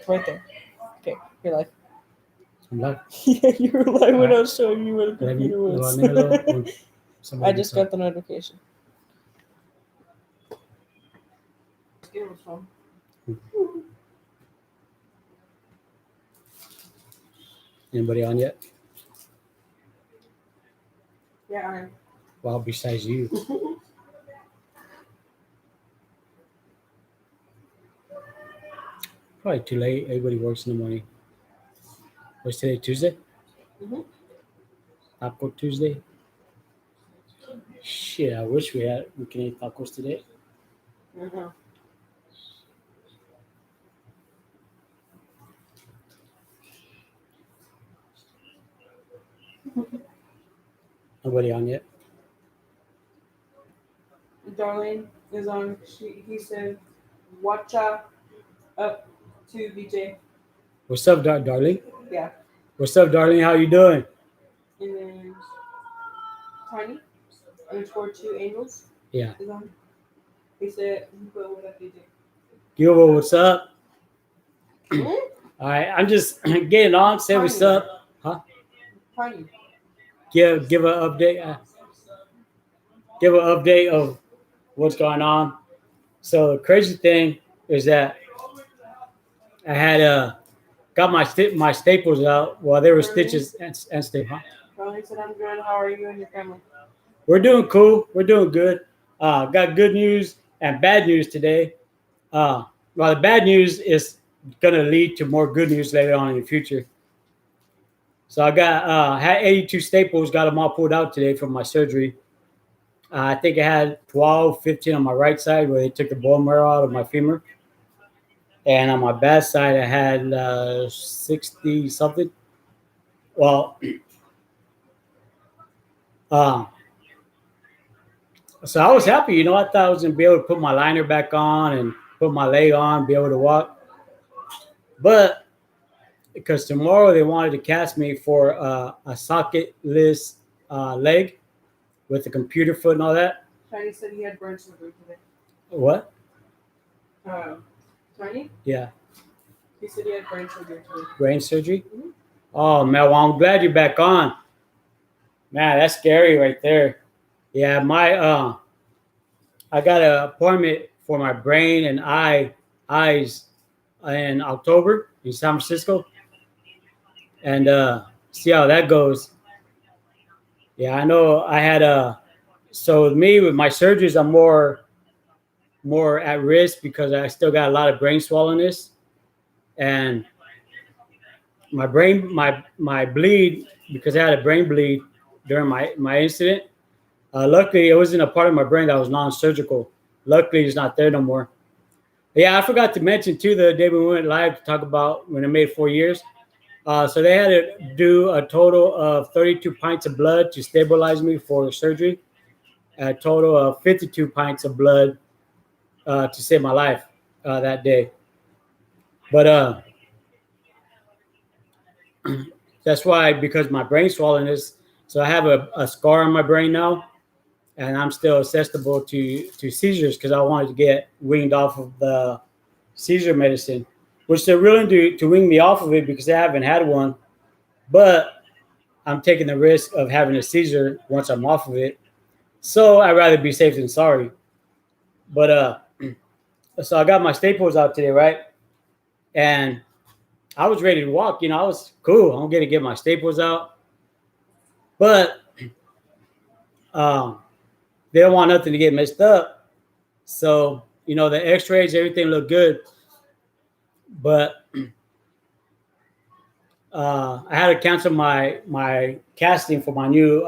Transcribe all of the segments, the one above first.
right there. Okay, you're live. I'm live. Yeah, you were live when I Alright. was showing you where the Let me, computer was. let me know when I somebody just gets got up. the notification. It was fun. Anybody on yet? Yeah, I am. Well, besides you. Probably too late. Everybody works in the morning. What's today? Tuesday? Mhm. Taco Tuesday? Shit, I wish we can eat tacos today. Mhm. Nobody on yet? Darlene is on. He said, "Watcha up to BJ." What's up, darling? Yeah, What's up, darling? How you doing? and then Tiny underscore 2 angels Yeah. is on. He said, "But what up, BJ?" Gilbert, what's up? Hmm? All right, I'm just getting on. Say what's Tiny. up. Huh? Tiny. Give an update. Give an update of what's going on. So the crazy thing is that I had got my staples out while there were stitches and staples. Huh? Darlene said, "I'm good. How are you and your family?" We're doing cool. We're doing good. Got good news and bad news today. Well, the bad news is going to lead to more good news later on in the future. So I got had 82 staples, got them all pulled out today from my surgery. I think I had 12, 15 on my right side where they took the bone marrow out of my femur. And on my bad side, I had 60 something. Well, uh, so I was happy. I thought I was going to be able to put my liner back on and put my leg on, be able to walk. But because tomorrow they wanted to cast me for a socketless leg with the computer foot and all that. Tiny said he had brain surgery today. What? Tiny? Yeah. He said he had brain surgery today. Brain surgery? Mhm. Oh, man. Well, I'm glad you're back on. Man, that's scary right there. Yeah, I got an appointment for my brain and eyes in October in San Francisco. And see how that goes. Yeah, I know I had so with me with my surgeries, I'm more at risk because I still got a lot of brain swollenness, and my bleed, because I had a brain bleed during my incident. Luckily, it was in a part of my brain that was non-surgical. Luckily, it's not there no more. Yeah, I forgot to mention too the day we went live to talk about when I made 4 years. So they had to do a total of 32 pints of blood to stabilize me for surgery. A total of 52 pints of blood to save my life that day. But that's why, because my brain swollen is, so I have a scar on my brain now, and I'm still susceptible to seizures because I wanted to get weaned off of the seizure medicine, which they're willing to wean me off of it because I haven't had one. But I'm taking the risk of having a seizure once I'm off of it. So I'd rather be safe than sorry. But so I got my staples out today, right? And I was ready to walk. I was cool. I'm gonna get my staples out, but um, they don't want nothing to get messed up. So the X-rays, everything looked good, but I had to cancel my casting for my new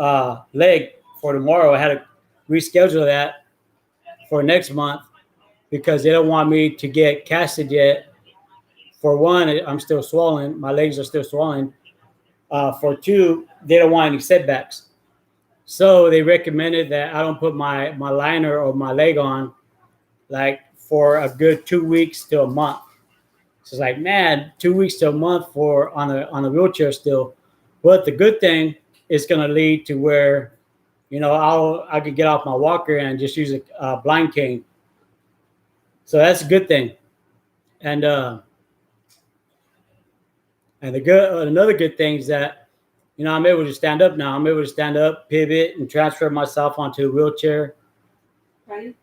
leg for tomorrow. I had to reschedule that for next month because they don't want me to get casted yet. For one, I'm still swollen. My legs are still swollen. For two, they don't want any setbacks. So they recommended that I don't put my liner or my leg on like for a good 2 weeks to a month. So it's like, man, 2 weeks to a month for on a wheelchair still. But the good thing is going to lead to where, I could get off my walker and just use a blind cane. So that's a good thing. And And another good thing is that I'm able to stand up now. I'm able to stand up, pivot, and transfer myself onto the wheelchair, Honey,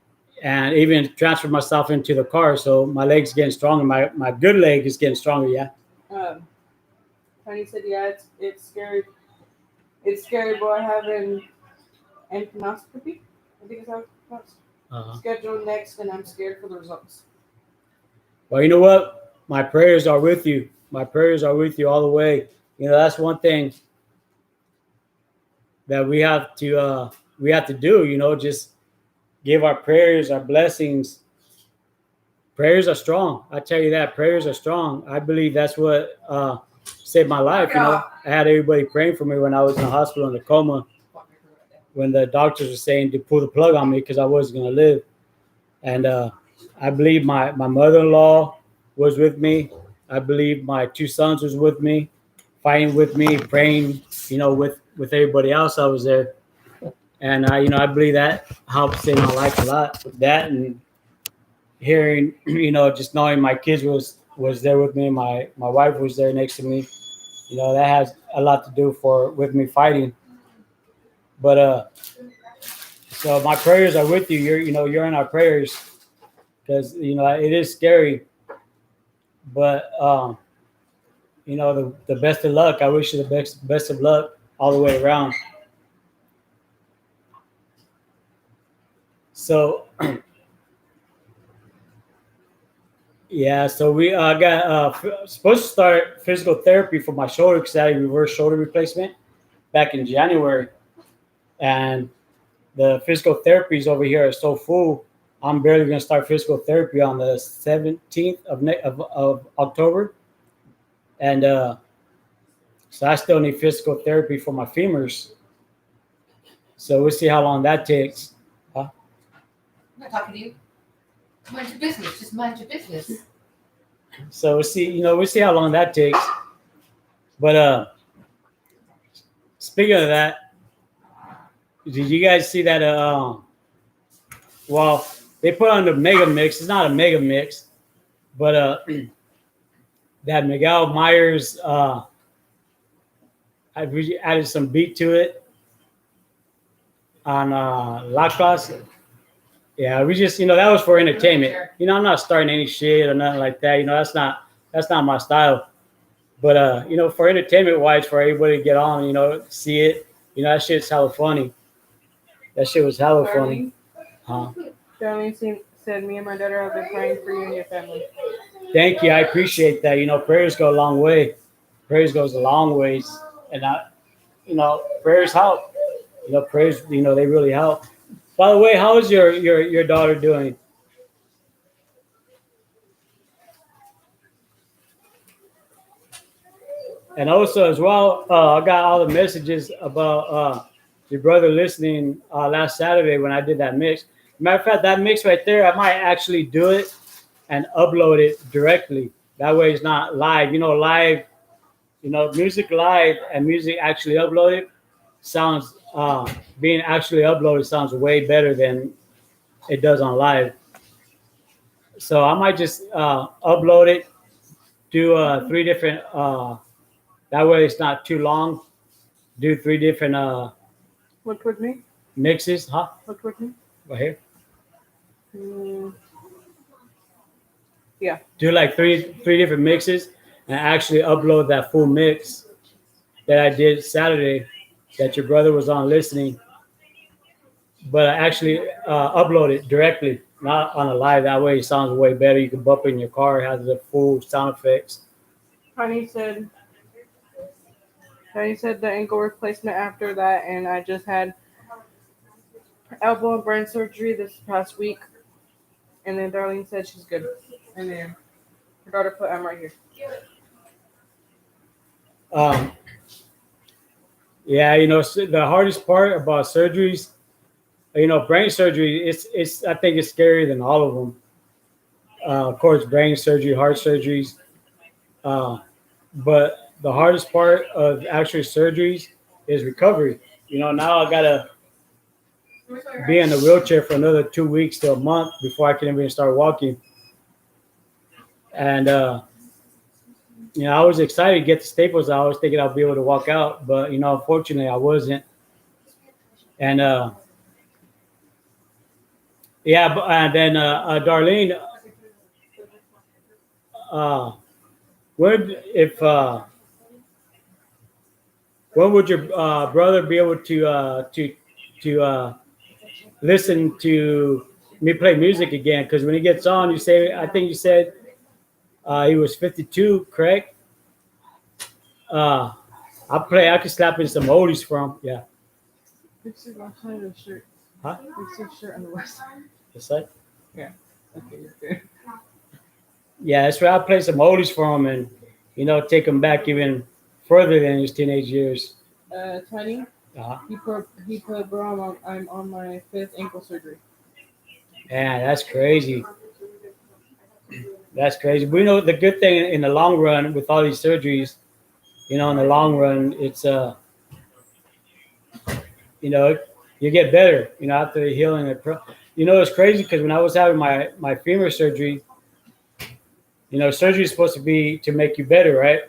and even transfer myself into the car. So my leg's getting stronger. My good leg is getting stronger. Yeah. um, Honey said, yeah, it's scary. It's scary, boy, having ankyloscopy. I think it's how it's pronounced. Uh-huh. Scheduled next, and I'm scared for the results. Well, you know what? My prayers are with you. My prayers are with you all the way. That's one thing that we have to do. Just give our prayers, our blessings. Prayers are strong. I tell you that prayers are strong. I believe that's what saved my life. I had everybody praying for me when I was in the hospital in a coma. When the doctors were saying to pull the plug on me because I wasn't going to live, and I believe my mother-in-law was with me. I believe my two sons was with me, fighting with me, praying. With everybody else, I was there, and I believe that helped save my life a lot. With that and hearing, just knowing my kids was there with me, my wife was there next to me. That has a lot to do with me fighting. But so my prayers are with you. You're in our prayers because it is scary. But the best of luck. I wish you the best of luck all the way around. So yeah, so we got supposed to start physical therapy for my shoulder because I had a reverse shoulder replacement back in January, and the physical therapies over here are so full. I'm barely going to start physical therapy on the 17th of October, and so I still need physical therapy for my femurs. So we'll see how long that takes. I'm not talking to you. Mind your business. Just mind your business. So we'll see how long that takes. But speaking of that, did you guys see that? Well, they put on the mega mix. It's not a mega mix, but that Miguel Myers. I added some beat to it on La Clase. Yeah, we just that was for entertainment. I'm not starting any shit or nothing like that. That's not my style. But for entertainment wise, for everybody to get on, see it. That shit's hella funny. That shit was hella funny. Huh? Darlene said, me and my daughter have been praying for you and your family. Thank you. I appreciate that. Prayers go a long way. Prayers goes a long ways, and prayers help. Prayers. They really help. By the way, how is your daughter doing? And also as well, I got all the messages about your brother listening last Saturday when I did that mix. Matter of fact, that mix right there, I might actually do it and upload it directly. That way it's not live. Live, music live and music actually uploaded sounds, being actually uploaded sounds way better than it does on live. So I might just upload it, do 3 different, that way it's not too long. Do 3 different Look with me. mixes, huh? Look with me. Right here. Yeah. Do like three different mixes and actually upload that full mix that I did Saturday that your brother was on listening. But I actually upload it directly, not on a live. That way it sounds way better. You can bump it in your car. It has the full sound effects. Honey said the ankle replacement after that, and I just had elbow and brain surgery this past week. And then Darlene said she's good. And then her daughter put M right here. Yeah, the hardest part about surgeries, brain surgery, it's I think it's scarier than all of them. Of course, brain surgery, heart surgeries. But the hardest part of actual surgeries is recovery. Now I gotta be in the wheelchair for another 2 weeks to a month before I can even start walking. And I was excited to get the staples. I was thinking I'll be able to walk out, but unfortunately, I wasn't. And yeah, and then Darlene, uh, would if when would your brother be able to listen to me play music again? Because when he gets on, you say I think you said he was 52, correct? Uh, I could slap in some oldies from yeah. Fix it left side of the shirt. Huh? Fix your shirt on the left side. This side? Okay, you're good. Yeah, that's where I play some oldies for him and take him back even further than his teenage years. 20. Uh, He put, bro, I'm on my 5th ankle surgery. Man, that's crazy. That's crazy. We know the good thing in the long run with all these surgeries, in the long run, it's you know, you get better, after the healing. It's crazy because when I was having my femur surgery, surgery is supposed to be to make you better, right?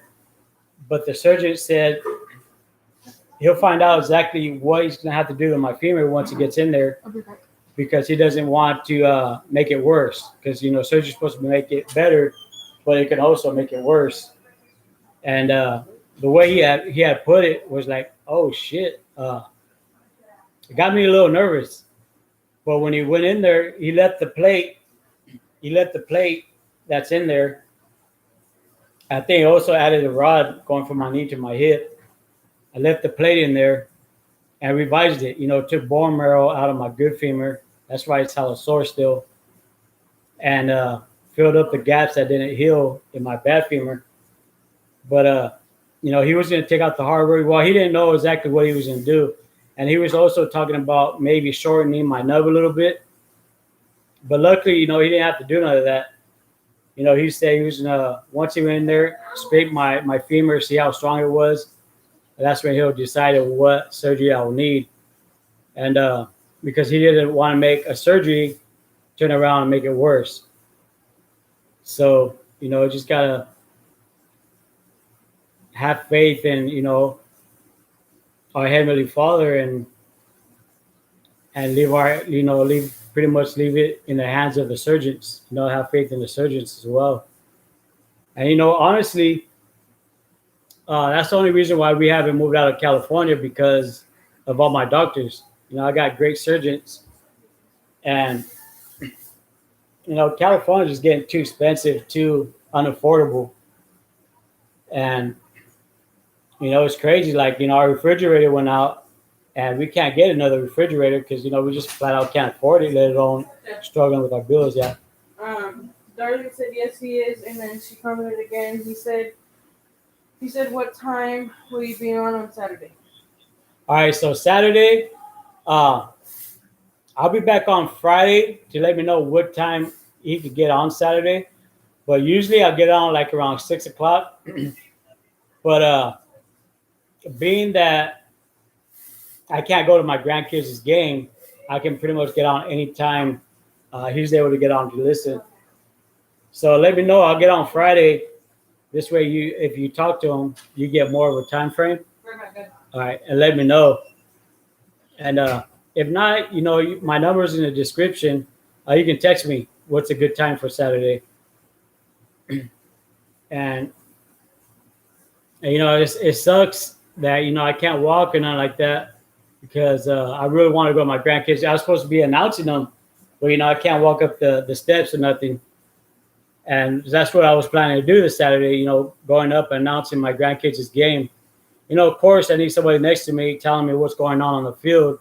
But the surgeon said he'll find out exactly what he's going to have to do to my femur once he gets in there because he doesn't want to make it worse. Because, surgery is supposed to make it better, but it can also make it worse. And the way he had put it was like, oh, shit. It got me a little nervous. But when he went in there, he left the plate that's in there. I think he also added a rod going from my knee to my hip. I left the plate in there and revised it. Took bone marrow out of my good femur. That's why it's hella sore still. And filled up the gaps that didn't heal in my bad femur. But, he was going to take out the hardware. Well, he didn't know exactly what he was going to do. And he was also talking about maybe shortening my nub a little bit. But luckily, he didn't have to do none of that. He said he was going to, once he went in there, scrape my femur, see how strong it was. And that's when he'll decide what surgery I will need. And because he didn't want to make a surgery, turn around and make it worse. So, just got to have faith in, our Heavenly Father and leave it in the hands of the surgeons. Have faith in the surgeons as well. And honestly, that's the only reason why we haven't moved out of California because of all my doctors. I got great surgeons, and California is getting too expensive, too unaffordable, and it's crazy. Like our refrigerator went out. And we can't get another refrigerator because, we just flat out can't afford it, let alone struggling with our bills. Yeah. Darlene said, yes, he is. And then she commented again. He said, what time will you be on Saturday? All right. So Saturday, I'll be back on Friday to let me know what time he could get on Saturday. But usually I'll get on like around 6 o'clock. But being that I can't go to my grandkids' game, I can pretty much get on anytime he's able to get on to listen. So let me know. I'll get on Friday. This way, if you talk to him, you get more of a time frame. All right, and let me know. And if not, my number's in the description. You can text me. What's a good time for Saturday? And it sucks that I can't walk or nothing like that. Because I really want to go to my grandkids. I was supposed to be announcing them, but I can't walk up the steps or nothing. And that's what I was planning to do this Saturday. Going up and announcing my grandkids' game. Of course, I need somebody next to me telling me what's going on the field,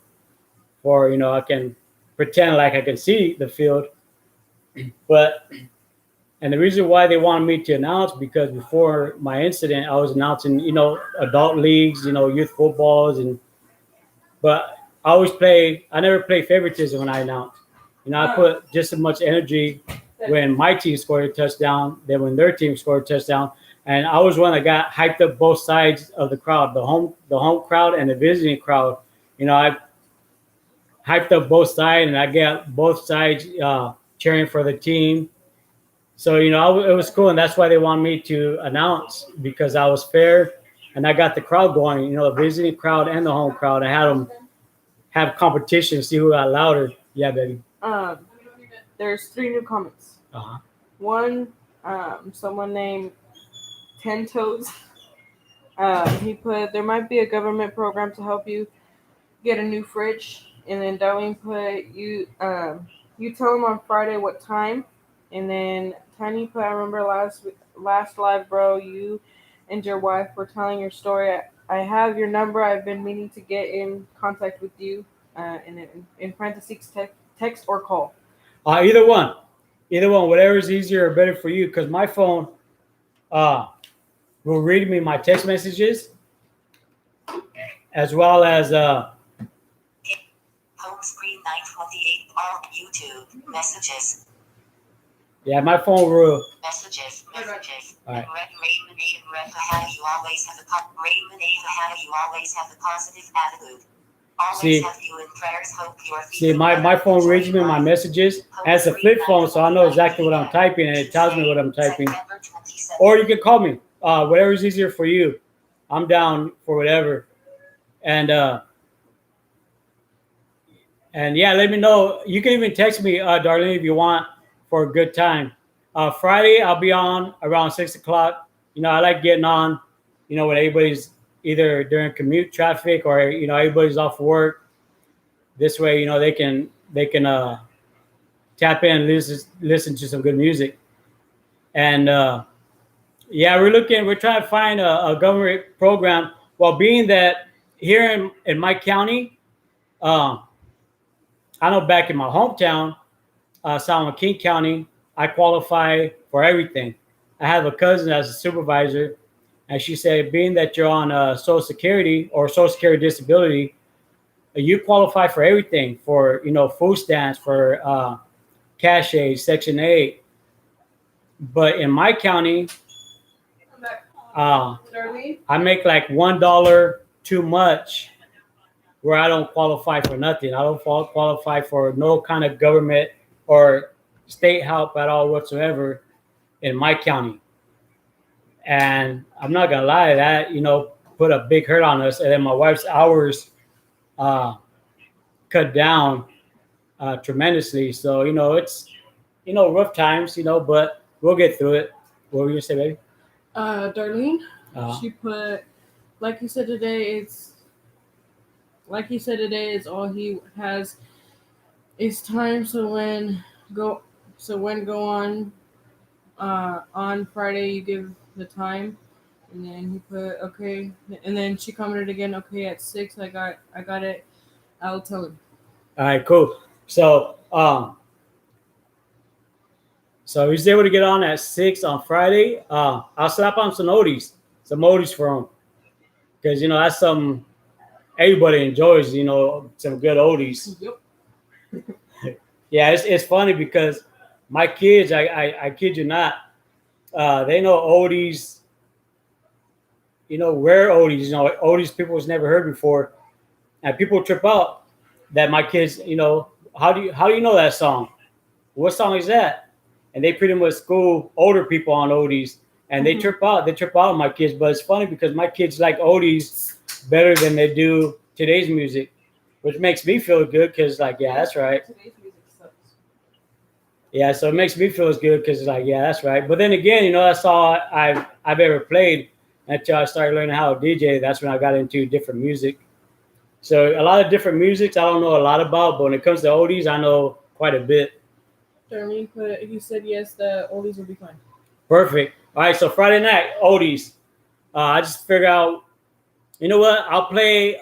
or I can pretend like I can see the field. And the reason why they wanted me to announce because before my incident, I was announcing adult leagues, youth footballs But I never play favoritism when I announce. I put just as much energy when my team scored a touchdown than when their team scored a touchdown. And I was one that got hyped up both sides of the crowd, the home crowd and the visiting crowd. I hyped up both sides and I got both sides cheering for the team. So it was cool, and that's why they want me to announce because I was fair, and I got the crowd going. The visiting crowd and the home crowd. I had them have competition, see who got louder. Yeah, baby. There's 3 new comments. Uh-huh. One, someone named Ten Toes. He put, there might be a government program to help you get a new fridge. And then Darlene put, you tell him on Friday what time. And then Tiny put, I remember last live, bro, you and your wife were telling your story. I have your number. I've been meaning to get in contact with you. And in parentheses, text or call. Either one, whatever is easier or better for you. Because my phone will read me my text messages as well as home screen 928 all YouTube messages. Yeah, my phone will. Messages. All right. Raymond Ava, how you always have a positive attitude. Always have you in prayers. Hope you are feeling my phone reads me my messages. As a flip phone, so I know exactly what I'm typing, and it tells me what I'm typing. Or you can call me. Whatever is easier for you. I'm down for whatever. And yeah, let me know. You can even text me, Darlene, if you want for a good time. Friday, I'll be on around 6 o'clock. I like getting on, when everybody's either during commute traffic or, everybody's off work. This way, they can tap in and listen to some good music. And yeah, we're trying to find a government program. Well, being that here in my county, I know back in my hometown, San Joaquin County, I qualify for everything. I have a cousin as a supervisor, and she said, being that you're on Social Security or Social Security disability, you qualify for everything, for food stamps, for cash aid, Section 8. But in my county, I make like $1 too much, where I don't qualify for nothing. I don't qualify for no kind of government or state help at all whatsoever in my county. And I'm not gonna lie, that put a big hurt on us. And then my wife's hours cut down tremendously. So it's rough times, but we'll get through it. What were you gonna say, baby? Darlene, she put, like you said today, it's all he has is time. So when go on Friday, you give the time. And then he put, okay, and then she commented again, okay, at 6, I got it. I'll tell him. All right, cool. So he's able to get on at 6 on Friday. I'll slap on some oldies for him, because that's something everybody enjoys. Some good oldies. Yep. Yeah, it's funny because my kids, I kid you not, they know oldies. Rare oldies. Oldies people has never heard before, and people trip out that my kids. How do you know that song? What song is that? And they pretty much school older people on oldies, and they trip out. They trip out on my kids. But it's funny because my kids like oldies better than they do today's music, which makes me feel good because, like, yeah, that's right. Today's music sucks. Yeah, so it makes me feel as good because it's like, yeah, that's right. But then again, that's all I've ever played until I started learning how to DJ. That's when I got into different music. So a lot of different musics I don't know a lot about, but when it comes to oldies, I know quite a bit. Darlene put, he said yes, the oldies will be fine. Perfect. All right, so Friday night, oldies. I just figured out, you know what? I'll play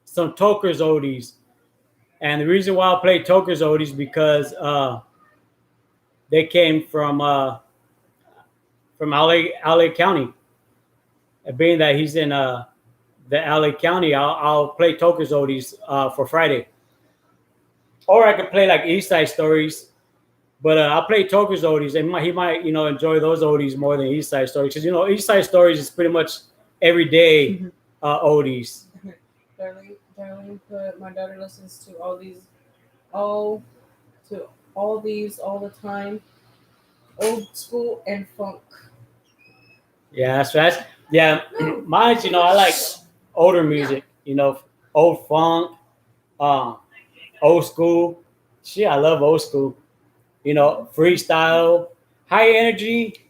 some Toker's oldies. And the reason why I'll play Toker's oldies because they came from LA County. And being that he's in the LA County, I'll play Toker's oldies for Friday. Or I could play like East Side Stories, but I'll play Toker's oldies, and he might enjoy those oldies more than East Side Stories, because East Side Stories is pretty much everyday oldies. Darlene put, my daughter listens to all these all the time. old school and funk. Yeah, that's yeah. Mine's, I like older music. Old funk, um, old school. Shit, I love old school. Freestyle, high energy.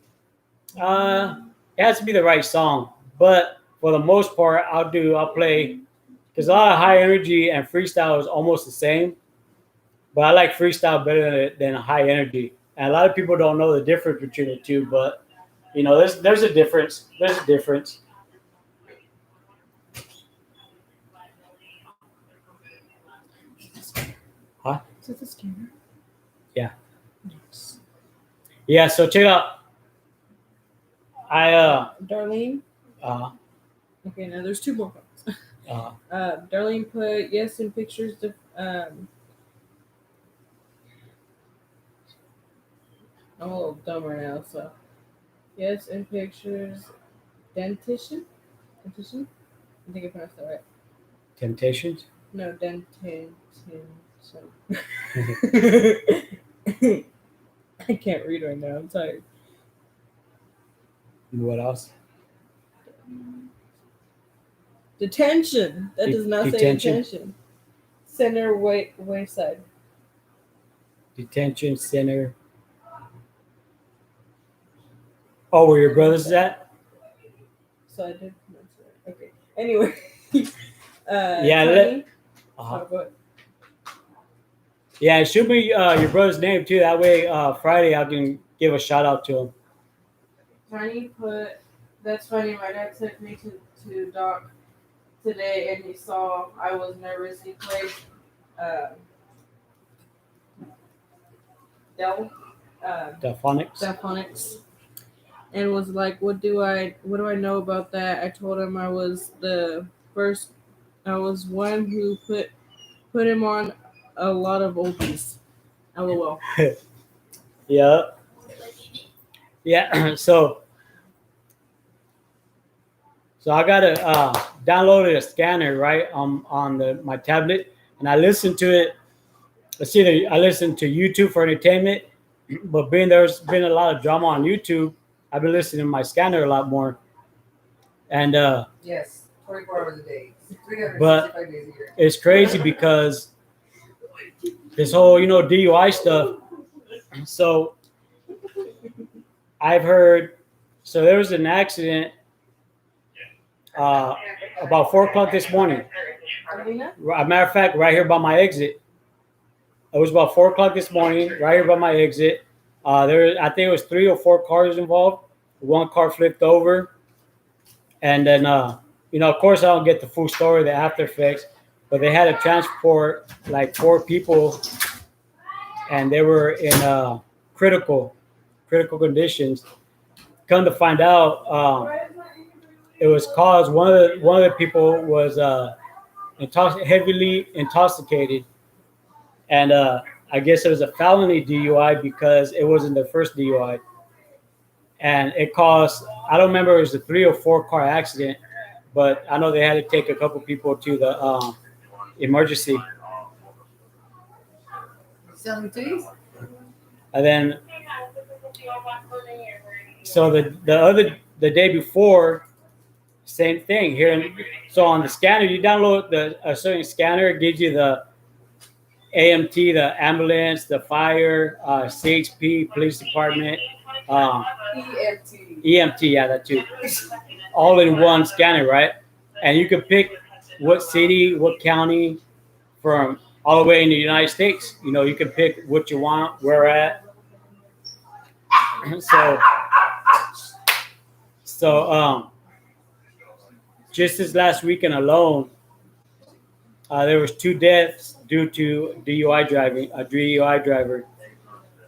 It has to be the right song. But for the most part, I'll play because a lot of high energy and freestyle is almost the same. But I like freestyle better than high energy. And a lot of people don't know the difference between the two. But there's a difference. There's a difference. Huh? Is it the scanner? Yeah. Yes. Yeah. So check out. Darlene. Uh, Okay, now there's two more phones. uh, Darlene put yes in pictures. I'm a little dumb right now, so yes in pictures. Dentition. Dentition. I think I pronounced that right. Temptations. No, dentition. I can't read right now. I'm tired. What else? Detention. That does not say Detention. detention. Center wayside. Detention center. Oh, where your brother's at? So I did pronounce it. Okay. Anyway. Yeah, Tony, Uh-huh. go ahead. Yeah, shoot me your brother's name too. That way, Friday I can give a shout out to him. Tony put, that's funny. My dad took me to Doc today, and he saw I was nervous. He played Delphonics. Delphonics, and was like, what do I know about that? I told him I was one who put him on a lot of oldies. LOL. Yeah. Yeah. So I gotta download a scanner right on my tablet, and I listen to it. I listen to YouTube for entertainment, but being there's been a lot of drama on YouTube, I've been listening to my scanner a lot more. And Yes, 24 hours a day, 365 But- days a year. it's crazy because this whole DUI stuff. So I've heard. So there was an accident about 4 o'clock this morning. Alina? As a matter of fact, right here by my exit. It was about 4 o'clock this morning, right here by my exit. I think it was 3 or 4 cars involved. One car flipped over, and then of course, I don't get the full story, the after effects, but they had to transport like 4 people, and they were in critical conditions. Come to find out, it was caused one of the people was heavily intoxicated, and I guess it was a felony DUI because it wasn't the first DUI, and it caused, I don't remember if it was a 3 or 4 car accident, but I know they had to take a couple people to the emergency, Selling titties? and then so the day before, same thing here. So on the scanner, you download a certain scanner. It gives you the AMT, the ambulance, the fire, CHP, police department, EFT. EMT, yeah, that too. All in one scanner, right? And you can pick what city, what county, from all the way in the United States. You can pick what you want, where at. So just this last weekend alone, there was 2 deaths due to DUI driving, a DUI driver,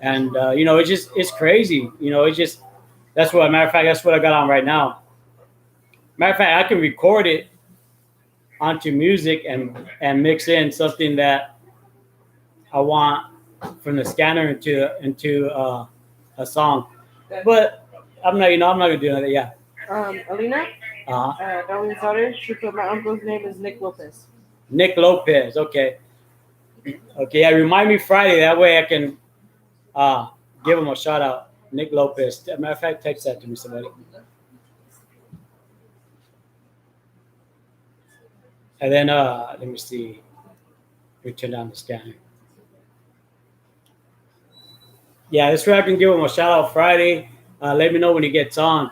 and it's crazy. That's what. Matter of fact, that's what I got on right now. Matter of fact, I can record it onto music and mix in something that I want from the scanner into a song. But I'm not gonna do that. Yeah. Alina? Uh-huh. Darlene's daughter, she put my uncle's name is Nick Lopez. Nick Lopez. Okay. Okay. Yeah. Remind me Friday. That way I can give him a shout out. Nick Lopez. As a matter of fact, text that to me, somebody. And then let me see. We turn down the scanner. Yeah, this way I can give him a shout out Friday. Let me know when he gets on.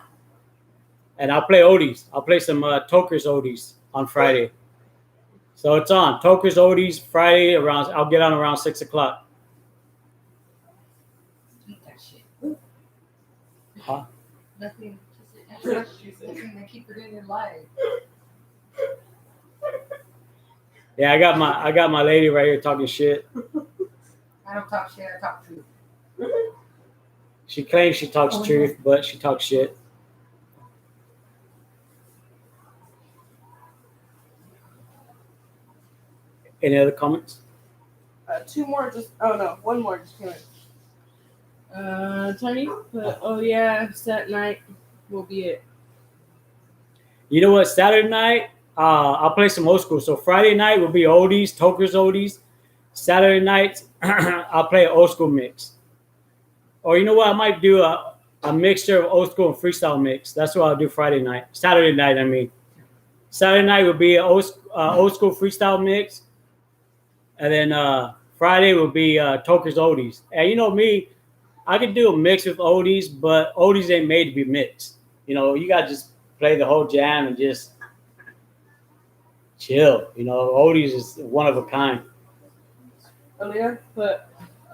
And I'll play oldies. I'll play some Toker's oldies on Friday. So it's on. Toker's oldies Friday around. I'll get on around 6 o'clock. Eat that shit. Huh? Nothing. Nothing to keep it in your life. Yeah, I got my lady right here talking shit. I don't talk shit. I talk truth. She claims she talks truth, but she talks shit. Any other comments? Two more just. Oh no, one more just came in. Tony. Oh yeah, Sat night will be it. You know what? Saturday night, I'll play some old school. So Friday night will be oldies, Toker's oldies. Saturday night, I'll play an old school mix. Or you know what? I might do a mixture of old school and freestyle mix. That's what I'll do Friday night. Saturday night, I mean. Saturday night will be an old school freestyle mix. And then Friday will be Toker's oldies. And you know me, I could do a mix with oldies, but oldies ain't made to be mixed. You know, you got to just play the whole jam and just chill. You know, oldies is one of a kind. Aaliyah put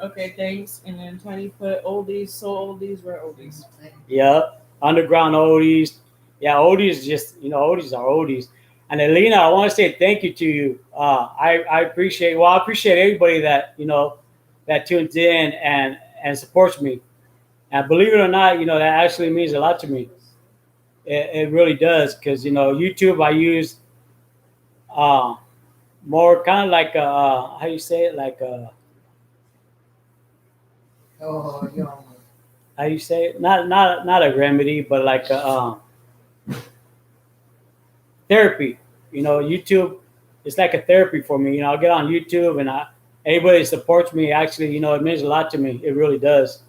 okay, thanks, and then Tony put oldies, soul oldies, rare oldies. Yeah, underground oldies. Yeah, oldies just, you know, oldies are oldies. And Alina, I want to say thank you to you. I appreciate, well, I appreciate everybody that, you know, that tunes in and supports me. And believe it or not, you know, that actually means a lot to me. It really does, because, you know, YouTube I use more kind of like, how you say it, like, Oh, yo. how you say it? Not a remedy, but like therapy. You know, YouTube, it's like a therapy for me. You know, I'll get on YouTube and anybody that supports me, actually, you know, it means a lot to me. It really does.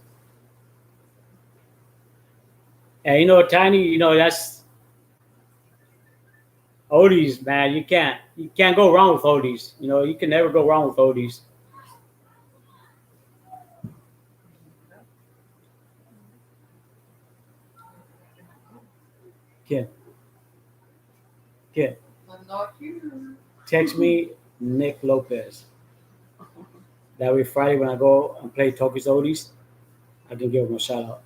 And you know, Tiny, you know, that's oldies, man. You can't go wrong with oldies. You know, you can never go wrong with oldies. Kid, I'm not you. text me Nick Lopez. That way Friday when I go and play Toker's oldies, I can give him a shout out.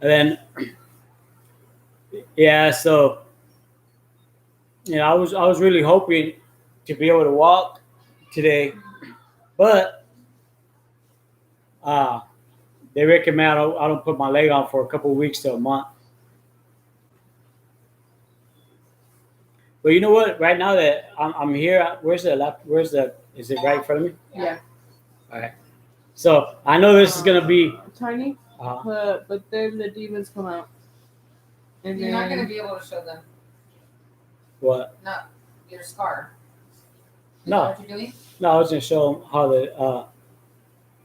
And then, yeah, so you know, I was really hoping to be able to walk today, but they recommend I don't put my leg on for a couple of weeks to a month. But you know what? Right now that I'm here, where's the lap? Where's the? Is it right in front of me? Yeah. All right. So I know this is gonna be. Tiny. But then the demons come out. And You're then, not going to be able to show them. What? Not your scar. Is No. that what you're doing? No, I was gonna show them how the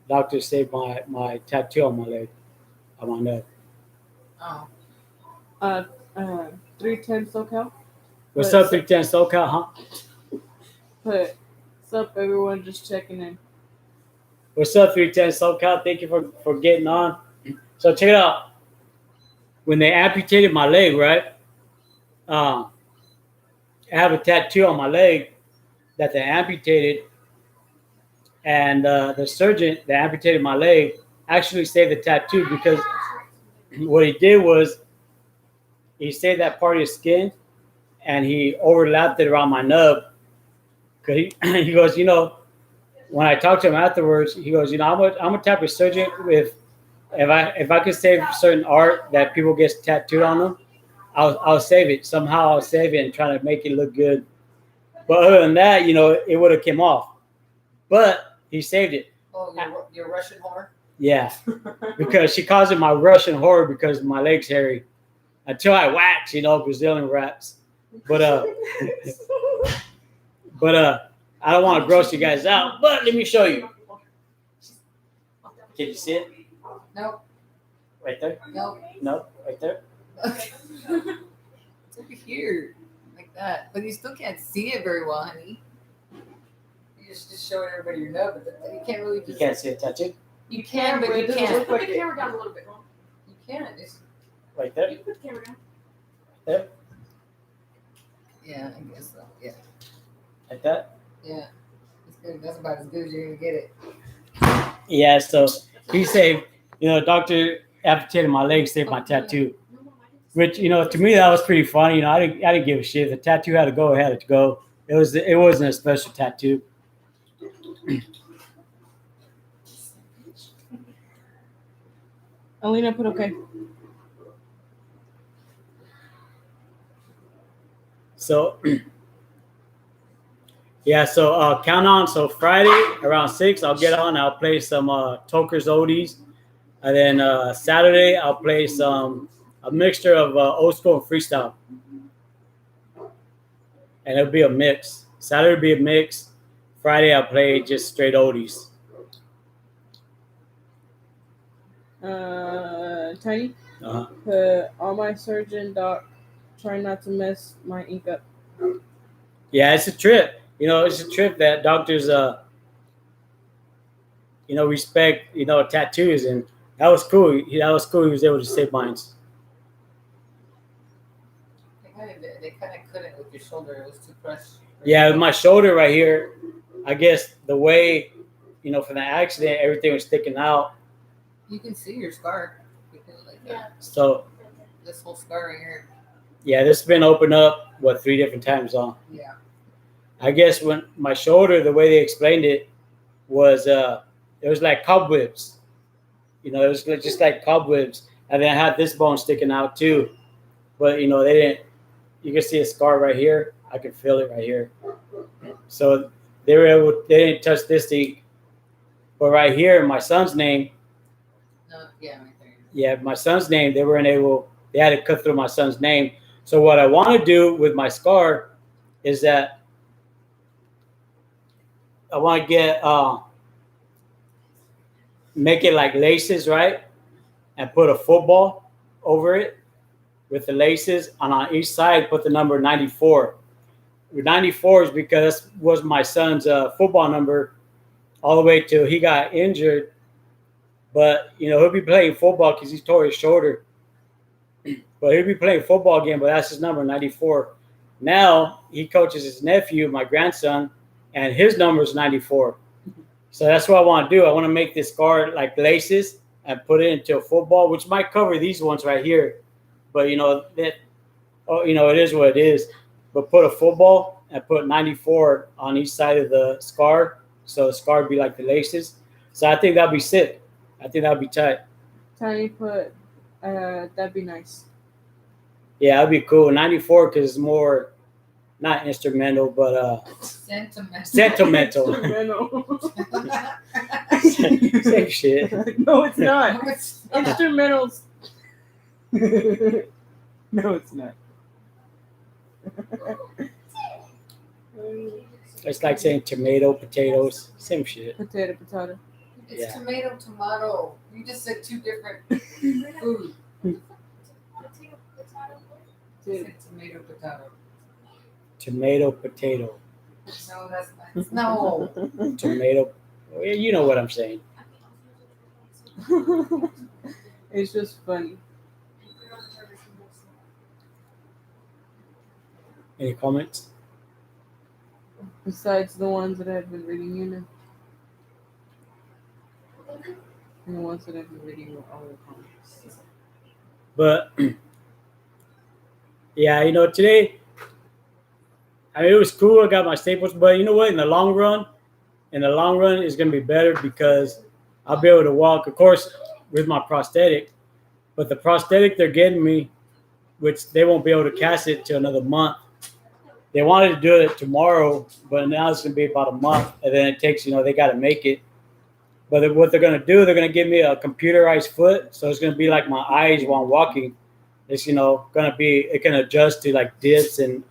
doctor saved my tattoo on my leg, on my neck. Oh. 310 SoCal. What's up, 310 SoCal, huh? What's up, everyone? Just checking in. What's up, 310 SoCal? Thank you for getting on. So check it out. When they amputated my leg, right? I have a tattoo on my leg that they amputated, and the surgeon that amputated my leg actually saved the tattoo because what he did was he saved that part of his skin and he overlapped it around my nub. Cause he goes, you know, when I talked to him afterwards, he goes, you know, I'm a type of surgeon with if I could save certain art that people get tattooed on them, I'll save it somehow. I'll save it and try to make it look good. But other than that, you know, it would have came off. But he saved it. Oh, you're Russian whore? Yeah, because she calls it my Russian whore because my leg's hairy. Until I wax, you know, Brazilian raps. But I don't want to gross you guys out, but let me show you. Can you see it? Nope. Right there? Nope. No, right there. It's over here, like that. But you still can't see it very well, honey. You just showing everybody your nub, but you can't really. You can't see a tattoo? You can, but you it doesn't can't. look like Put the it. camera down a little bit. You can. It's, Right there? You can put the camera down. There? yeah, I guess so. Yeah, Like that? yeah. It's good. That's about as good as you're gonna get it. Yeah, so he saved, doctor amputated my leg, saved my tattoo. Which, to me that was pretty funny. I didn't give a shit. The tattoo had to go, it had to go. It wasn't a special tattoo. Alina put okay. So yeah, so count on. So Friday around 6, I'll get on. I'll play some Toker's oldies, and then Saturday I'll play a mixture of old school and freestyle, and it'll be a mix. Saturday will be a mix. Friday I'll play just straight oldies. Tiny. Uh-huh. Put on my surgeon doc. Try not to mess my ink up. Yeah, it's a trip. It's a trip that doctors respect, tattoos, and that was cool. That was cool. He was able to save mine. They kind of couldn't with your shoulder. It was too crushed. Yeah, with my shoulder right here, I guess the way, from the accident, everything was sticking out. You can see your scar. Like Yeah. So, this whole scar right here. yeah, this has been opened up, 3 different times, huh? Yeah. I guess when my shoulder, the way they explained it was, it was like cobwebs. It was just like cobwebs. And then I had this bone sticking out too. But, they didn't, you can see a scar right here. I can feel it right here. So they didn't touch this thing. But right here, my son's name, No, yeah, right there. yeah, my son's name, they had to cut through my son's name. So what I want to do with my scar is that I want to get, make it like laces, right? And put a football over it with the laces. And on each side, put the number 94. 94 is because that was my son's football number all the way till he got injured. But, he'll be playing football because he tore his shoulder. But he'll be playing football again, but that's his number, 94. Now he coaches his nephew, my grandson, and his number is 94. So that's what I want to do. I want to make this scar like laces and put it into a football, which might cover these ones right here. But, it is what it is. But put a football and put 94 on each side of the scar. So the scar would be like the laces. So I think that'd be sick. I think that'd be tight. Tiny put, that'd be nice. Yeah, that'd be cool. 94 because it's more, not instrumental, but sentimental. Same shit. No, it's not. No, it's Instrumentals. No, it's not. It's like saying tomato, potatoes, same shit. Potato. It's Yeah. tomato. You just said two different food. You said tomato, potato. Tomato, potato, No, that's not. No. tomato. Well, you know what I'm saying. It's just funny. Any comments? Besides the ones that I've been reading, and the ones that I've been reading were all the comments. But yeah, today, it was cool. I got my staples, but you know what? In the long run, it's gonna be better because I'll be able to walk, of course, with my prosthetic. But the prosthetic they're getting me, which they won't be able to cast it till another month. They wanted to do it tomorrow, but now it's gonna be about a month, and then it takes, they got to make it. But what they're gonna do, they're gonna give me a computerized foot, so it's gonna be like my eyes while I'm walking. It's gonna be, it can adjust to like dips and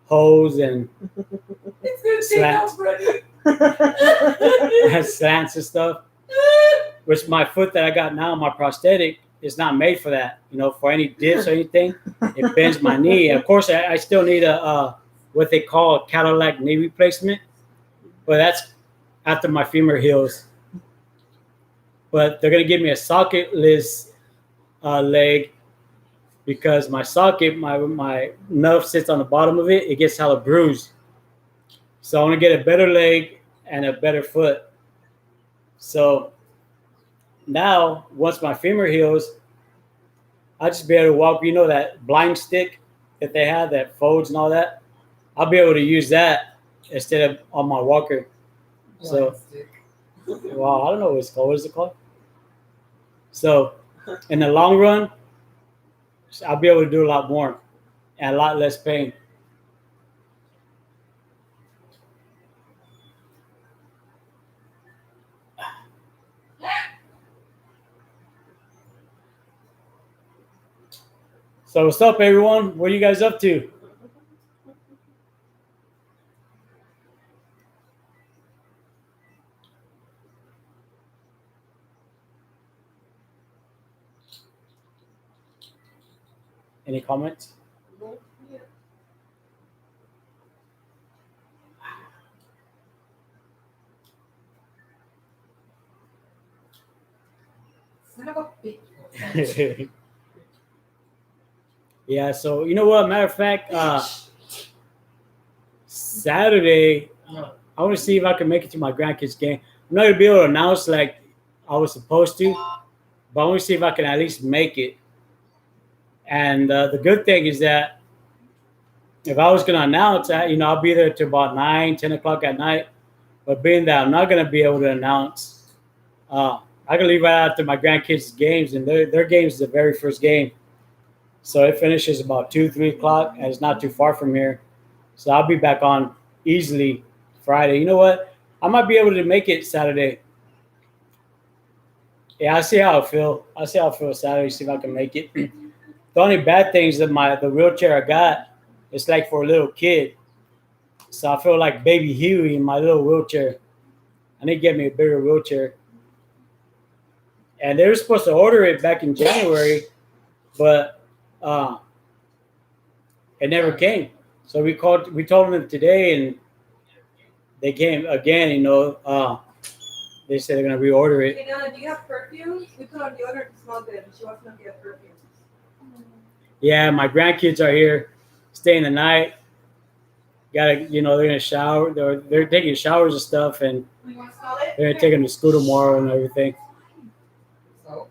hose and It's gonna Slats. it has slants and stuff. Which my foot that I got now, my prosthetic, is not made for that. You know, for any dips or anything, it bends my knee. Of course, I still need a what they call a Cadillac knee replacement, but that's after my femur heals. But they're gonna give me a socketless leg because my socket, my nerve sits on the bottom of it. It gets hella bruised. So I want to get a better leg and a better foot. So now, once my femur heals, I'll just be able to walk. You know that blind stick that they have that folds and all that? I'll be able to use that instead of on my walker. So, well, I don't know what it's called. What is it called? So, in the long run, I'll be able to do a lot more and a lot less pain. So what's up, everyone? What are you guys up to? Any comments? Yeah, so you know what? Matter of fact, Saturday, I want to see if I can make it to my grandkids' game. I'm not gonna be able to announce like I was supposed to, but I want to see if I can at least make it. And the good thing is that if I was gonna announce, I'll be there till about 9, 10 o'clock at night. But being that I'm not gonna be able to announce, I can leave right after my grandkids' games, and their games is the very first game. So it finishes about 2, 3 o'clock, and it's not too far from here. So I'll be back on easily Friday. You know what? I might be able to make it Saturday. Yeah, I see how I feel. I see how I feel Saturday. See if I can make it. The only bad thing is that the wheelchair I got, it's like for a little kid. So I feel like baby Huey in my little wheelchair. I need to get me a bigger wheelchair. And they were supposed to order it back in January, but it never came. So we told them today, and they came again. They said they're gonna reorder it. Hey, Donna, do you have perfume? We put on deodorant to smell good, but she wants to get perfume. Yeah, my grandkids are here, staying the night. They're gonna shower. They're taking showers and stuff, and You want to smell it? they're gonna take them to school tomorrow and everything. So,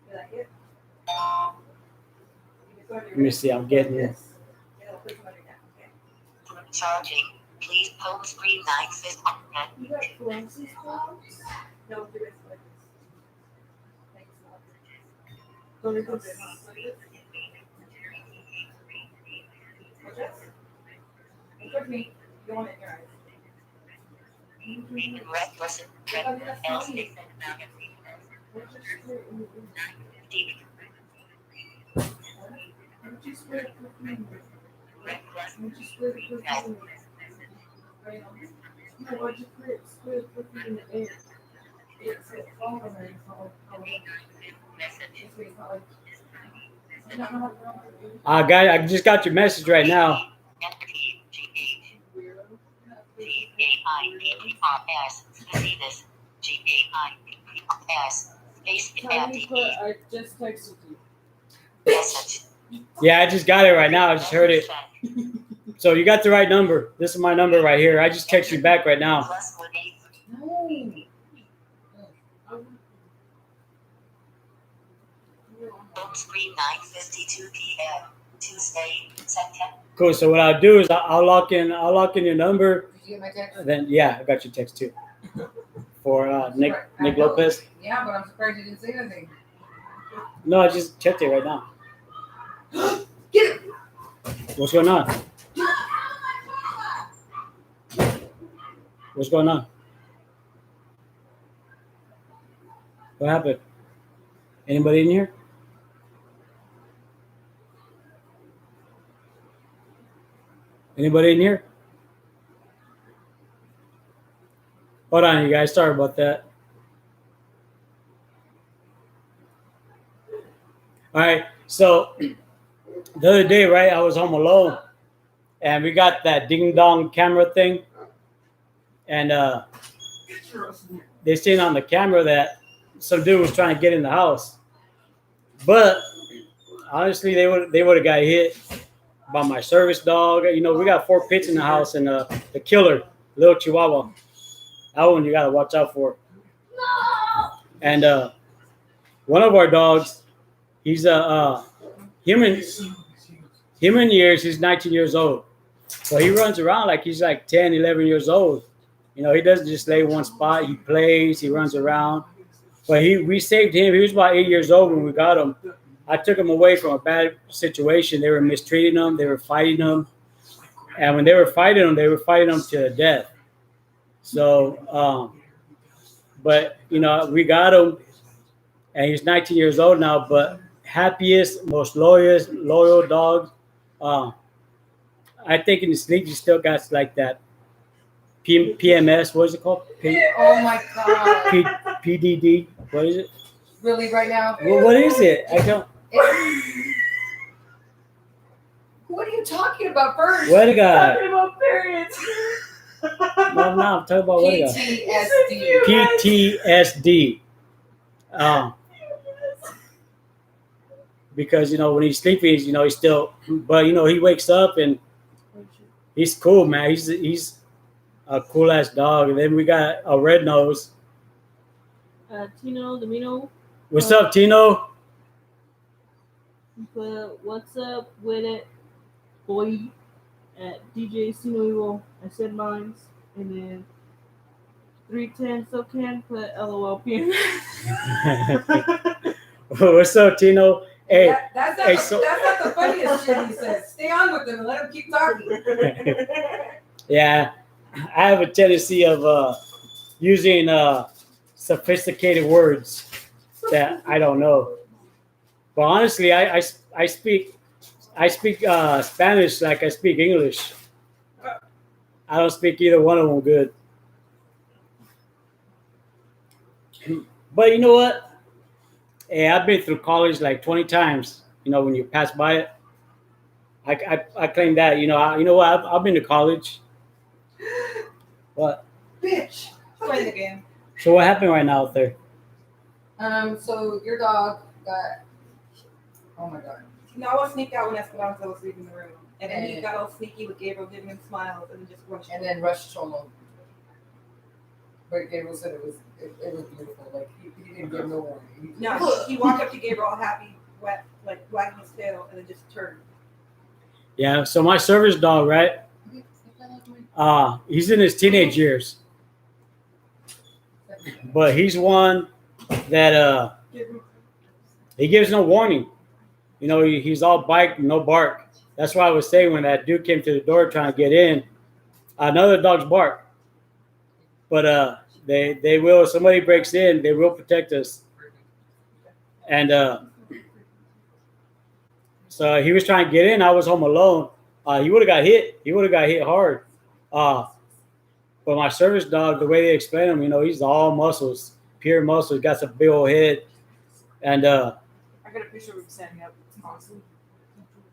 you like it? Let me see. I'm getting it. Charging. Please home screen 950. You got Clancy's clothes? No, do it like this. Thanks, Mom. Don't you put it on like this? Like this? Look at me. You don't want it in your eyes. Red person. Red else. I just got your message right now. I just texted you. Message. Yeah, I just got it right now. I just heard it. So you got the right number. This is my number right here. I just text you back right now. Plus 1-8. No. Home screen 9:52 p.m. Tuesday, September. Cool. So what I'll do is I'll lock in your number. Did you get my text? Then yeah, I got your text too. For Nick Lopez. Yeah, but I'm surprised you didn't say anything. No, I just checked it right now. Get it! What's going on? What's going on? What happened? Anybody in here? Anybody in here? Hold on, you guys. Sorry about that. All right. So the other day, right, I was home alone, and we got that ding dong camera thing, and they seen on the camera that some dude was trying to get in the house, but honestly, they would have got hit by my service dog. You know, we got 4 pits in the house, and the killer, little Chihuahua, that one you gotta watch out for. And one of our dogs, he's a human years. He's 19 years old, so he runs around like he's like 10, 11 years old. You know, he doesn't just lay one spot. He plays, he runs around. But we saved him. He was about 8 years old when we got him. I took him away from a bad situation. They were mistreating him. They were fighting him. And when they were fighting him to the death. So, but, you know, we got him. And he's 19 years old now. But happiest, most loyal dog. I think in his sleep, he still got like that PMS. What is it called? Oh my God. PDD. What is it? Really, right now? Well, what is it? I don't. What are you talking about first? What guy? Talking about periods. No, I'm talking about what guy? PTSD. PTSD. Because, you know, when he's sleeping, you know, he's still, but, you know, he wakes up and he's cool, man. He's a cool ass dog. And then we got a red nose. Tino Domino. What's up, Tino? But what's up with it, boy? At DJ Sino, I said mines, and then 310 so can put LOL PM. What's up, Tino? Hey, That's not the funniest shit he says. Stay on with him and let him keep talking. Yeah, I have a tendency of using sophisticated words that I don't know. But honestly, I speak Spanish like I speak English. I don't speak either one of them good. But you know what? Hey, I've been through college like 20 times. You know, when you pass by it, I claim that. You know what? I've been to college. What? Bitch. Play the game. So what happened right now out there? So your dog got. Oh my God. Noah sneaked out when Esperanza was leaving the room. And then he got all sneaky with Gabriel giving him smiles and just rushed. And then rushed home. But Gabriel said it was beautiful. Like he didn't give no warning. No, he walked up to Gabriel all happy, wet, like wagging his tail, and then just turned. Yeah. So my service dog, right? He's in his teenage years, but he's one that he gives no warning. You know, he's all bite, no bark. That's why I was saying when that dude came to the door trying to get in, another dog's bark. But they will. If somebody breaks in, they will protect us. And so he was trying to get in. I was home alone. He would have got hit. He would have got hit hard. But my service dog, the way they explain him, you know, he's all muscles, pure muscles. Got some big old head. And I got a picture of him standing up. It's awesome.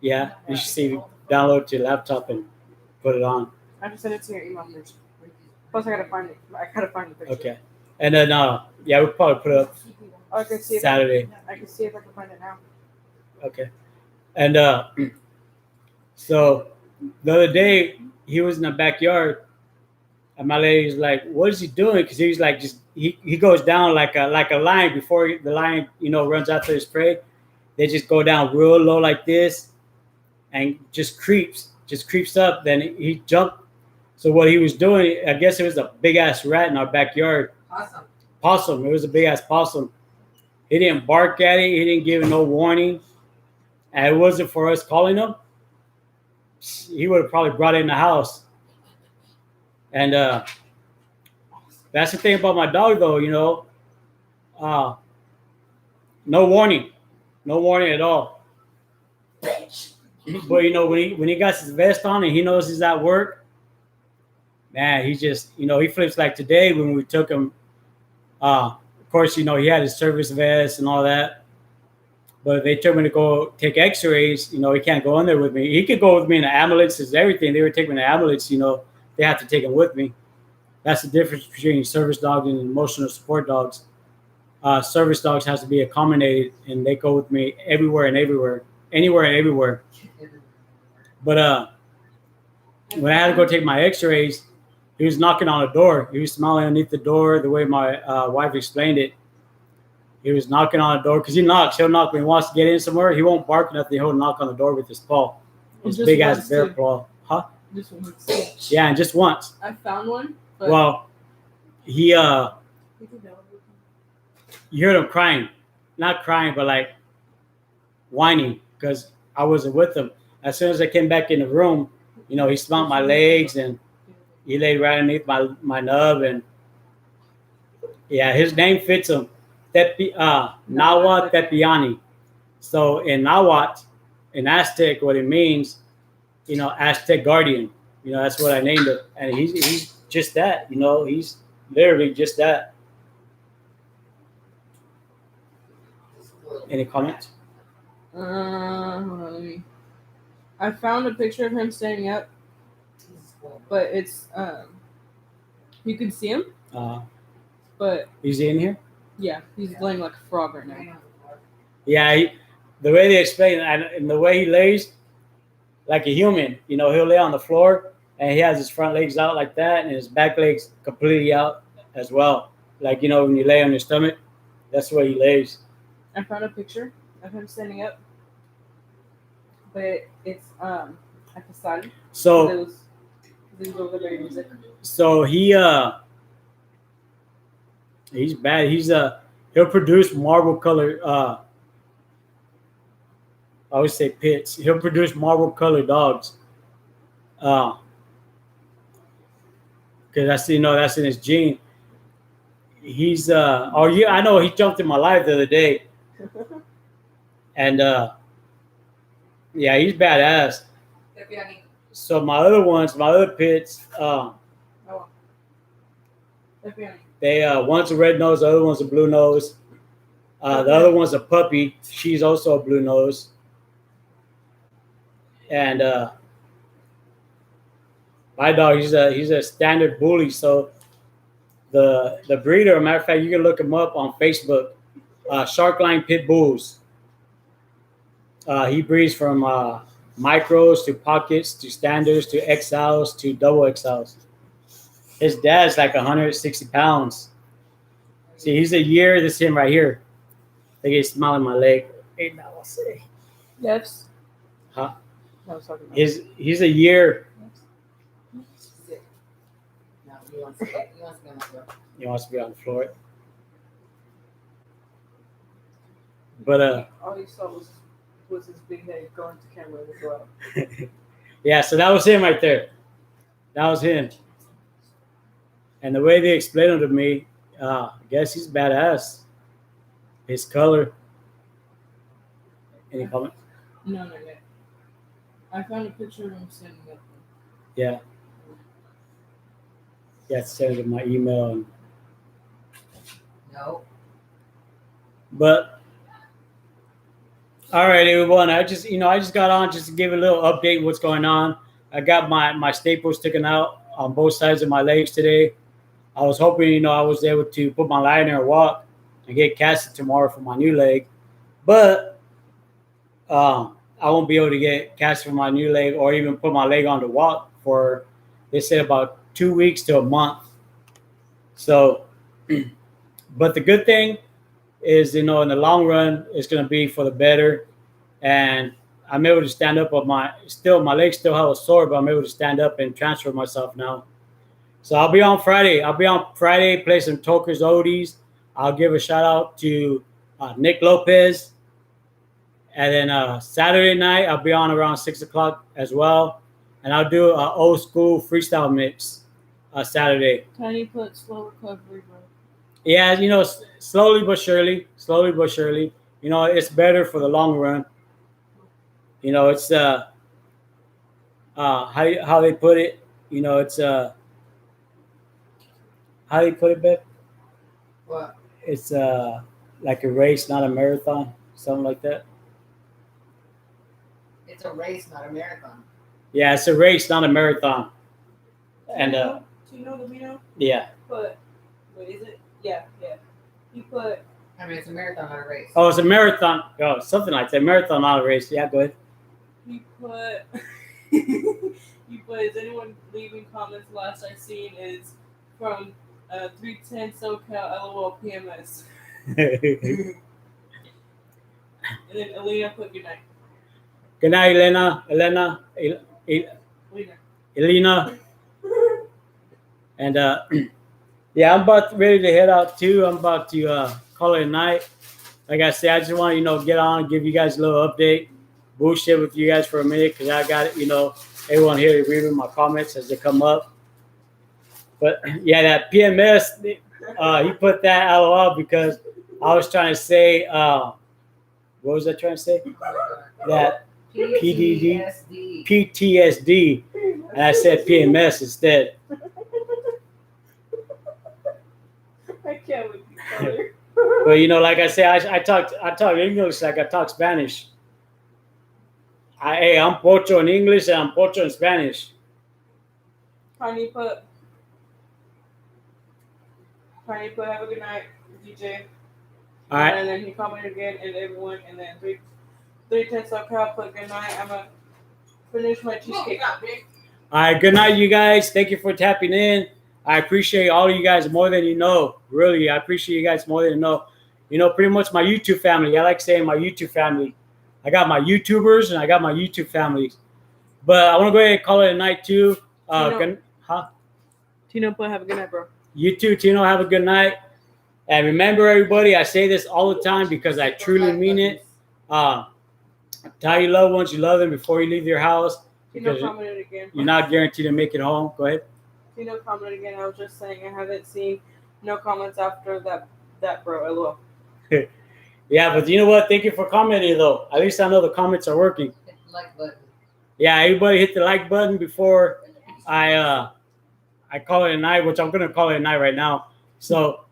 yeah, you should see. Download it to your laptop and put it on. I just sent it to your email first. Plus, I gotta find it. I gotta find the picture. Okay. And then yeah, we'll probably put it up Oh, I can see Saturday. I can see if I can find it now. Okay. And so the other day he was in the backyard and my lady's like, what is he doing? Because he was like, just he goes down like a lion before the lion, you know, runs after his prey. They just go down real low like this and just creeps up. Then he jumped. So what he was doing, I guess it was a big ass rat in our backyard. Possum. It was a big ass possum. He didn't bark at it. He didn't give it no warning. And it wasn't for us calling him. He would have probably brought it in the house. And that's the thing about my dog, though, you know. No warning. No warning at all. But when he got his vest on and he knows he's at work, man, he just he flips like today when we took him. Of course, he had his service vest and all that. But if they told me to go take X-rays, he can't go in there with me. He could go with me in the ambulances, everything. They would take me in the ambulance. They have to take him with me. That's the difference between service dogs and emotional support dogs. Service dogs has to be accommodated, and they go with me everywhere and everywhere, anywhere and everywhere. But when I had to go take my X-rays, he was knocking on the door. He was smiling underneath the door. The way my wife explained it, he was knocking on the door because he knocks. He'll knock when he wants to get in somewhere. He won't bark nothing. He'll knock on the door with his paw, his big ass bear paw. Huh? Just once. Yeah, and just once. I found one. But Well, he you heard him crying, not crying, but like whining because I wasn't with him. As soon as I came back in the room, he smelled my legs and he laid right underneath my nub, and yeah, his name fits him. Nahuatl Tepiani. So in Nahuatl, in Aztec, what it means, Aztec guardian. That's what I named it, and he's just that. He's literally just that. Any comments? hold on, I found a picture of him standing up, but it's you can see him, but Is he in here? yeah, he's laying like a frog right now. Yeah, the way they explain it, and the way he lays, like a human. He'll lay on the floor, and he has his front legs out like that, and his back legs completely out as well. Like when you lay on your stomach, that's the way he lays. I found a picture of him standing up, but it's at the side. So it was over there music. So he's bad. He'll produce marble color. I always say pits. He'll produce marble colored dogs. Because that's that's in his gene. He's I know he jumped in my life the other day, and yeah, he's badass. So my other pits, they one's a red nose, the other one's a blue nose. The other one's a puppy. She's also a blue nose. And my dog, he's a standard bully. So the breeder, matter of fact, you can look him up on Facebook. Sharkline Pit Bulls. He breeds from micros to pockets to standards to XLs to double XLs. His dad's like 160 pounds. See, he's a year. This is him right here. I think he's smiling my leg. Hey, now I'll say. Yes. Huh? I was talking about. He's a year. No, he wants to be on the floor. He wants to be on the floor. But all you saw was his big head going to camera as well. yeah, so that was him right there. That was him. And the way they explained it to me, I guess he's badass. His color. Any comment? No, not yet. I found a picture of him standing up. Yeah. Yeah, send it in my email. No. But all right, everyone. I just got on just to give a little update what's going on. I got my staples taken out on both sides of my legs today. I was hoping, I was able to put my leg in there and walk and get casted tomorrow for my new leg. But I won't be able to get casted for my new leg or even put my leg on to walk for, they said, about 2 weeks to a month. So, but the good thing is, in the long run, it's going to be for the better. And I'm able to stand up on my legs still have a sore, but I'm able to stand up and transfer myself now. So I'll be on Friday. Play some Tokers Oldies. I'll give a shout out to Nick Lopez. And then Saturday night, I'll be on around 6 o'clock as well. And I'll do an old school freestyle mix Saturday. Tiny put slow recovery, bro. Yeah, slowly but surely. It's better for the long run. It's how they put it. You know, it's how they put it, babe. What? It's like a race, not a marathon, something like that. It's a race, not a marathon. Yeah, it's a race, not a marathon. And Tino Domino yeah. put, what is it? Yeah. He put, I mean, it's a marathon, not a race. Oh, it's a marathon. Oh, something like that. Marathon, not a race. Yeah, go ahead. he put, he put, is anyone leaving comments? Last I seen is from 310 SoCal LOL PMS. And then Elena put good night. Good night, Elena. Elena. And yeah, I'm ready to head out too. I'm about to call it a night. Like I said, I just want to get on and give you guys a little update, bullshit with you guys for a minute because I got everyone here to read my comments as they come up. But yeah, that PMS, he put that LOL because I was trying to say, what was I trying to say? That PTSD, and I said PMS instead. I can't with you, color. But like I said, I talk English like I talk Spanish. I'm pocho in English and I'm pocho in Spanish. Tiny put have a good night, DJ. All right. And then he commented again, and everyone, and then 310 SoCal put good night. I'm gonna finish my cheesecake. All right, good night, you guys. Thank you for tapping in. I appreciate all of you guys more than you know. Really, I appreciate you guys more than you know. Pretty much my YouTube family. I like saying my YouTube family. I got my YouTubers and I got my YouTube families. But I want to go ahead and call it a night too. Tino put have a good night, bro. You too, Tino. Have a good night. And remember, everybody, I say this all the time because I truly mean it. Tell your loved ones you love them before you leave your house. Tino commented again. You're not guaranteed to make it home. Go ahead. Tino commented again. I was just saying I haven't seen no comments after that bro. LOL. Yeah, but you know what? Thank you for commenting, though. At least I know the comments are working. Hit the like button. Yeah, everybody hit the like button before I call it a night, which I'm going to call it a night right now. So,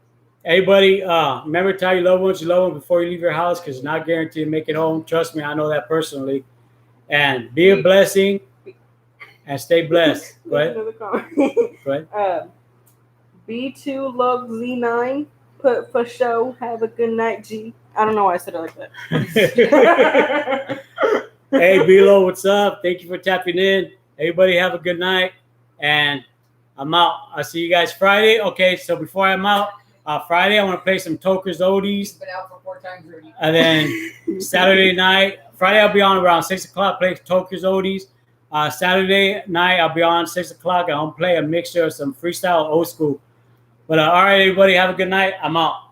everybody, remember to tell your loved ones you love them before you leave your house because you're not guaranteed to make it home. Trust me, I know that personally. And be a blessing and stay blessed. Go ahead. Another comment. Go ahead. B2 Log Z9 put for show. Have a good night, G. I don't know why I said it like that. Hey, Bilo, what's up? Thank you for tapping in. Everybody have a good night. And I'm out. I'll see you guys Friday. Okay, so before I'm out, Friday, I want to play some Toker's Oldies. Been out for 4 times already. And then Saturday night, Friday, I'll be on around 6 o'clock, play Toker's Oldies. Saturday night, I'll be on 6 o'clock. I'm going to play a mixture of some freestyle old school. But all right, everybody, have a good night. I'm out.